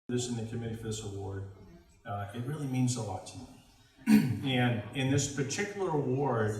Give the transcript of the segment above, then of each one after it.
This in the committee for this award. It really means a lot to me. And in this particular award,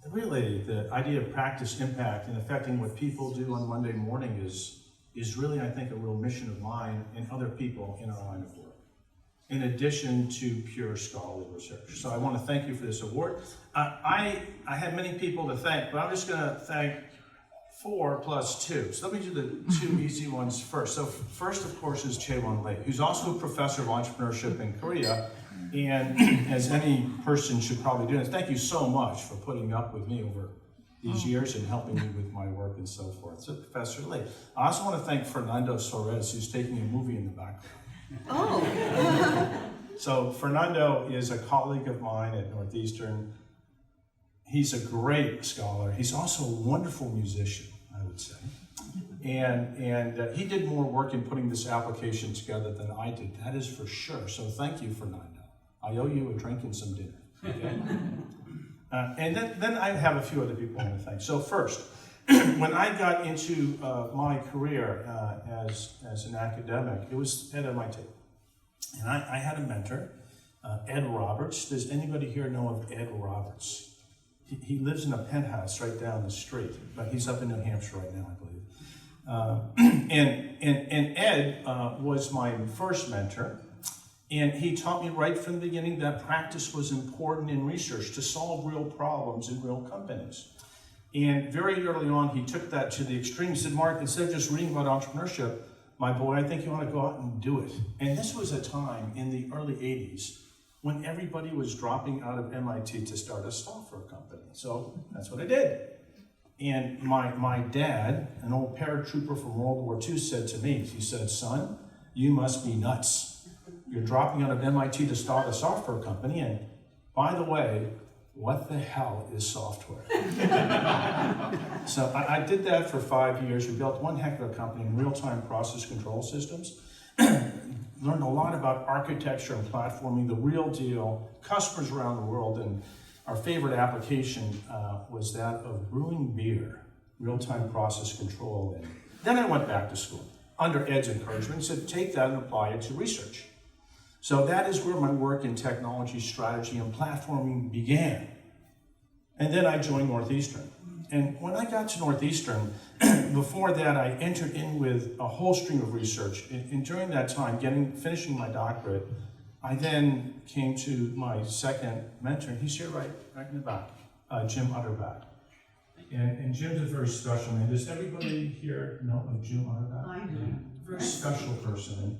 really the idea of practice impact and affecting what people do on Monday morning is really, I think, a real mission of mine and other people in our line of work, in addition to pure scholarly research. So I want to thank you for this award. I have many people to thank, but I'm just going to thank 4 plus 2. So let me do the 2 easy ones first. So first, of course, is Chae-Won Lee, who's also a professor of entrepreneurship in Korea. And as any person should probably do, and thank you so much for putting up with me over these years and helping me with my work and so forth. So Professor Lee. I also want to thank Fernando Soares, who's taking a movie in the background. Oh. So Fernando is a colleague of mine at Northeastern. He's a great scholar. He's also a wonderful musician, I would say. And he did more work in putting this application together than I did, that is for sure. So thank you, Fernando. I owe you a drink and some dinner, okay? And then I have a few other people I want to thank. So first, when I got into my career as an academic, it was at MIT. And I had a mentor, Ed Roberts. Does anybody here know of Ed Roberts? He lives in a penthouse right down the street, but he's up in New Hampshire right now, I believe. And Ed was my first mentor, and he taught me right from the beginning that practice was important in research to solve real problems in real companies. And very early on, he took that to the extreme. He said, Mark, instead of just reading about entrepreneurship, my boy, I think you want to go out and do it. And this was a time in the early 80s when everybody was dropping out of MIT to start a software company. So that's what I did. And my dad, an old paratrooper from World War II, said to me, he said, son, you must be nuts. You're dropping out of MIT to start a software company. And by the way, what the hell is software? So I did that for 5 years. We built one heck of a company in real-time process control systems. Learned a lot about architecture and platforming, the real deal, customers around the world, and our favorite application was that of brewing beer, real-time process control. And then I went back to school under Ed's encouragement, said take that and apply it to research. So that is where my work in technology, strategy, and platforming began. And then I joined Northeastern. And when I got to Northeastern, before that, I entered in with a whole stream of research. And during that time, finishing my doctorate, I then came to my second mentor. He's here right in the back, Jim Utterback. And Jim's a very special man. Does everybody here know of Jim Utterback? I know. Yeah. Very special person.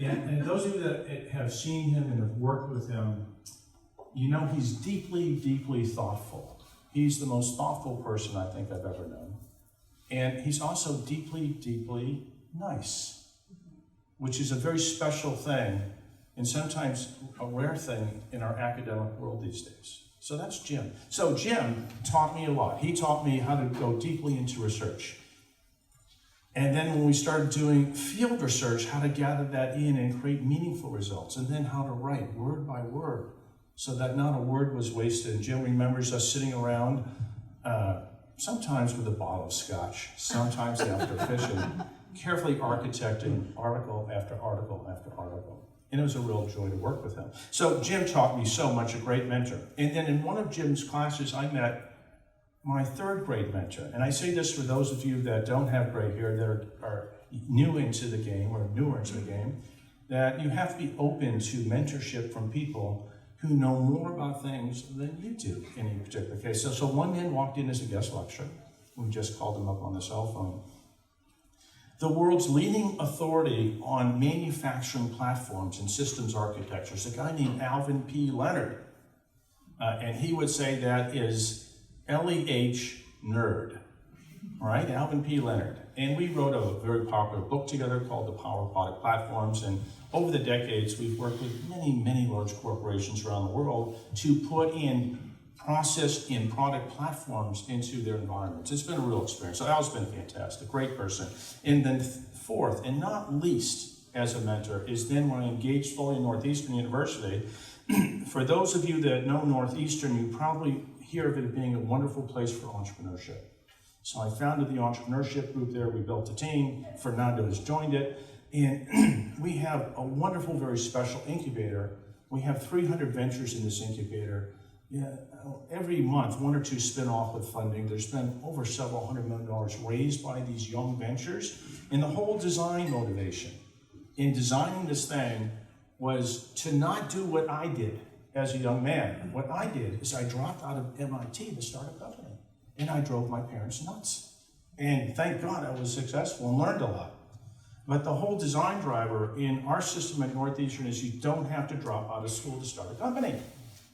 And those of you that have seen him and have worked with him, you know he's deeply, deeply thoughtful. He's the most thoughtful person I think I've ever known. And he's also deeply, deeply nice, which is a very special thing and sometimes a rare thing in our academic world these days. So that's Jim. So Jim taught me a lot. He taught me how to go deeply into research. And then when we started doing field research, how to gather that in and create meaningful results, and then how to write word by word so that not a word was wasted. And Jim remembers us sitting around, sometimes with a bottle of scotch, sometimes after fishing, carefully architecting article after article after article. And it was a real joy to work with him. So Jim taught me so much, a great mentor. And then in one of Jim's classes, I met my third grade mentor. And I say this for those of you that don't have gray hair, that are new into the game or newer into the game, that you have to be open to mentorship from people who know more about things than you do in any particular case. So one man walked in as a guest lecturer. We just called him up on the cell phone. The world's leading authority on manufacturing platforms and systems architectures, a guy named Alvin P. Leonard. And he would say that is L-E-H nerd, all right? Alvin P. Leonard. And we wrote a very popular book together called The Power of Product Platforms. And over the decades, we've worked with many, many large corporations around the world to put in process and product platforms into their environments. It's been a real experience. So Al's been fantastic, great person. And then fourth, and not least as a mentor, is then when I engaged fully in Northeastern University. For those of you that know Northeastern, you probably hear of it being a wonderful place for entrepreneurship. So I founded the entrepreneurship group there. We built a team. Fernando has joined it. And we have a wonderful, very special incubator. We have 300 ventures in this incubator. Yeah, every month, 1 or 2 spin off with funding. There's been over several $100 million raised by these young ventures. And the whole design motivation in designing this thing was to not do what I did as a young man. What I did is I dropped out of MIT to start a company. And I drove my parents nuts. And thank God I was successful and learned a lot. But the whole design driver in our system at Northeastern is you don't have to drop out of school to start a company.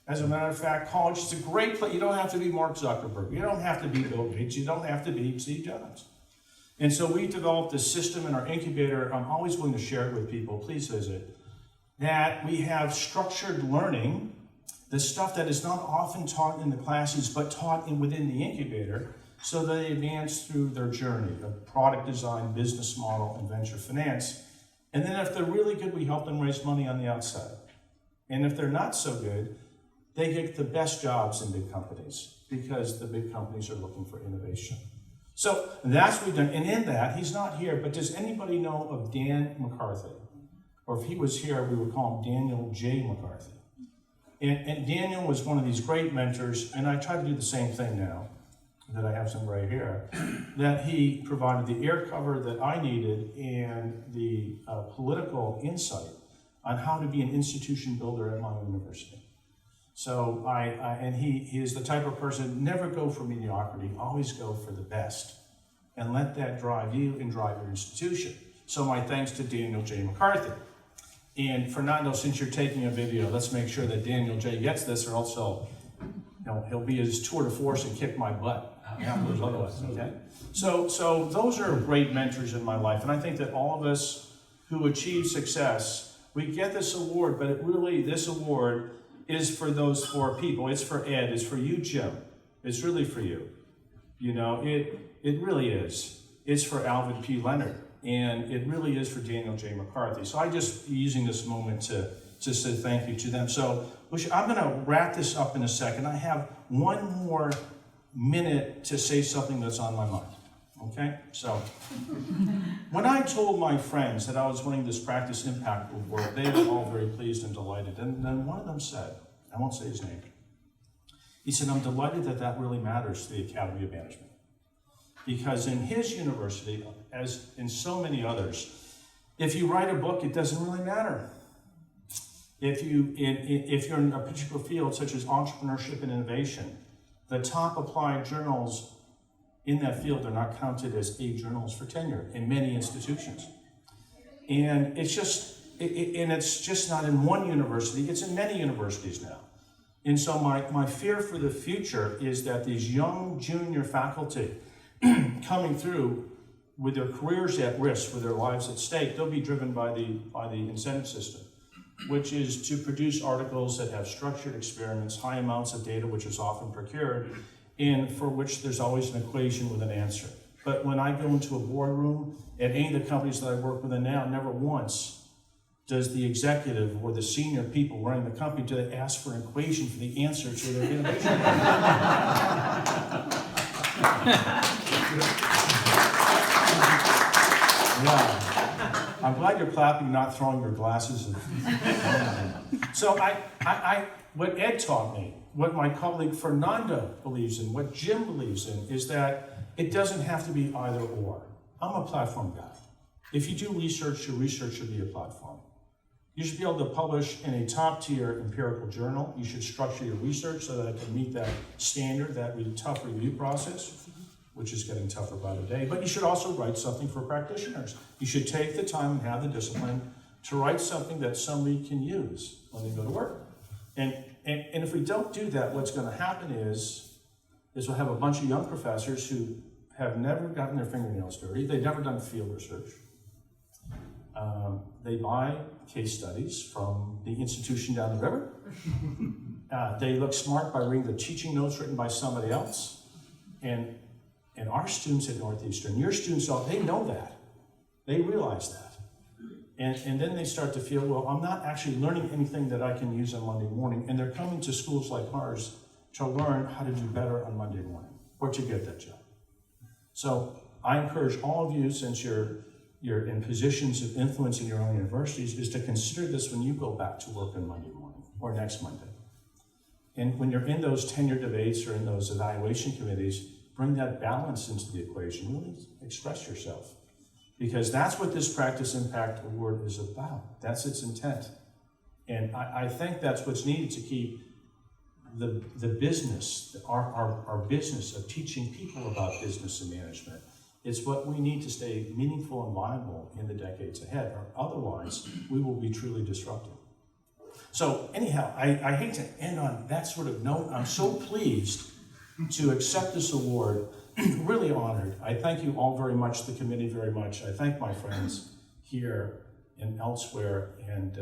As a matter of fact, college is a great place. You don't have to be Mark Zuckerberg. You don't have to be Bill Gates. You don't have to be Steve Jobs. And so we developed a system in our incubator. I'm always willing to share it with people. Please visit. That we have structured learning, the stuff that is not often taught in the classes, but taught within the incubator, so they advance through their journey of product design, business model, and venture finance. And then if they're really good, we help them raise money on the outside. And if they're not so good, they get the best jobs in big companies because the big companies are looking for innovation. So that's what we've done. And in that, he's not here, but does anybody know of Dan McCarthy? Or if he was here, we would call him Daniel J. McCarthy. And Daniel was one of these great mentors, and I try to do the same thing now, that I have some right here, that he provided the air cover that I needed and the political insight on how to be an institution builder at my university. So and he is the type of person, never go for mediocrity, always go for the best. And let that drive you and drive your institution. So my thanks to Daniel J. McCarthy. And Fernando, since you're taking a video, let's make sure that Daniel J. gets this, or else he'll be his tour de force and kick my butt. Otherwise, okay? So those are great mentors in my life. And I think that all of us who achieve success, we get this award, but this award is for those 4 people. It's for Ed, it's for you, Jim. It's really for you. You know, it really is. It's for Alvin P. Leonard, and it really is for Daniel J. McCarthy. So I just using this moment to say thank you to them. So I'm gonna wrap this up in a second. I have 1 more minute to say something that's on my mind, okay? So, when I told my friends that I was winning this Practice Impact Award, they were all very pleased and delighted. And then one of them said, I won't say his name, he said, I'm delighted that really matters to the Academy of Management. Because in his university, as in so many others, if you write a book, it doesn't really matter. If you're in a particular field, such as entrepreneurship and innovation, the top applied journals in that field are not counted as A journals for tenure in many institutions. And it's just not in one university, it's in many universities now. And so my fear for the future is that these young junior faculty coming through with their careers at risk, with their lives at stake, they'll be driven by the incentive system, which is to produce articles that have structured experiments, high amounts of data, which is often procured, and for which there's always an equation with an answer. But when I go into a boardroom at any of the companies that I work with now, never once does the executive or the senior people running the company, do they ask for an equation for the answer to their innovation? Yeah. I'm glad you're clapping, not throwing your glasses. So what Ed taught me, what my colleague Fernando believes in, what Jim believes in, is that it doesn't have to be either or. I'm a platform guy. If you do research, your research should be a platform. You should be able to publish in a top-tier empirical journal. You should structure your research so that it can meet that standard, that really tough review process, which is getting tougher by the day. But you should also write something for practitioners. You should take the time and have the discipline to write something that somebody can use when they go to work. And if we don't do that, what's going to happen is we'll have a bunch of young professors who have never gotten their fingernails dirty. They've never done field research. They buy case studies from the institution down the river. They look smart by reading the teaching notes written by somebody else. And our students at Northeastern, your students, they know that. They realize that. And then they start to feel, well, I'm not actually learning anything that I can use on Monday morning. And they're coming to schools like ours to learn how to do better on Monday morning or to get that job. So I encourage all of you, since you're you're in positions of influence in your own universities, is to consider this when you go back to work on Monday morning or next Monday. And when you're in those tenure debates or in those evaluation committees, bring that balance into the equation. Really express yourself. Because that's what this Practice Impact Award is about. That's its intent. And I think that's what's needed to keep the business, our business of teaching people about business and management. It's what we need to stay meaningful and viable in the decades ahead, or otherwise we will be truly disrupted. So anyhow, I hate to end on that sort of note. I'm so pleased to accept this award, really honored. I thank you all very much, the committee very much. I thank my friends here and elsewhere, and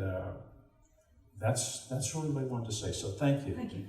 that's really what I wanted to say. So thank you. Thank you.